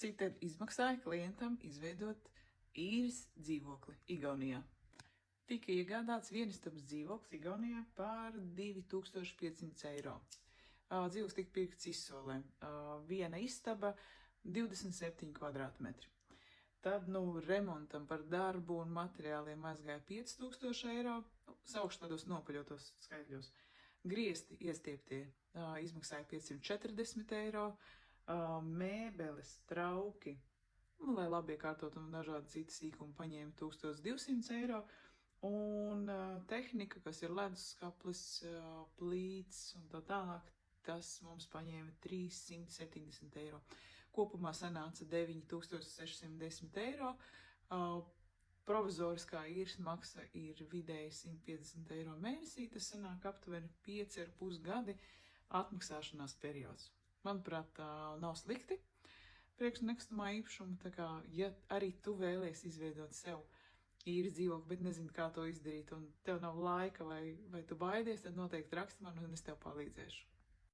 Cik tad izmaksāja klientam izveidot īres dzīvokli Igaunijā? Tika iegādāts vienistabas dzīvoklis Igaunijā par 2500 eiro. Dzīvoklis tika pirkts izsolē. Viena istaba, 27 kvadrātmetri. Tad, remontam par darbu un materiāliem aizgāja 5000 eiro, saukšu tādos nopaļotos skaitļos. Griesti iestieptie izmaksāja 540 eiro, mēbeles, trauki, lai labi iekārtot un dažādi citi sīkumi paņēma 1200 eiro, un tehnika, kas ir leduskaplis, plīts un tā tālāk, tas mums paņēma 370 eiro. Kopumā sanāca 9610 eiro. Provizoriskā īres maksa ir vidēji 150 eiro mēnesī, tas sanāk aptuveni 5,5 gadi atmaksāšanās periods. Manuprāt, nav slikti priekš nekustamā īpašuma, tā kā, ja arī tu vēlies izveidot sev īres dzīvokli, bet nezini, kā to izdarīt, un tev nav laika vai tu baidies, tad noteikti raksti man, un es tev palīdzēšu.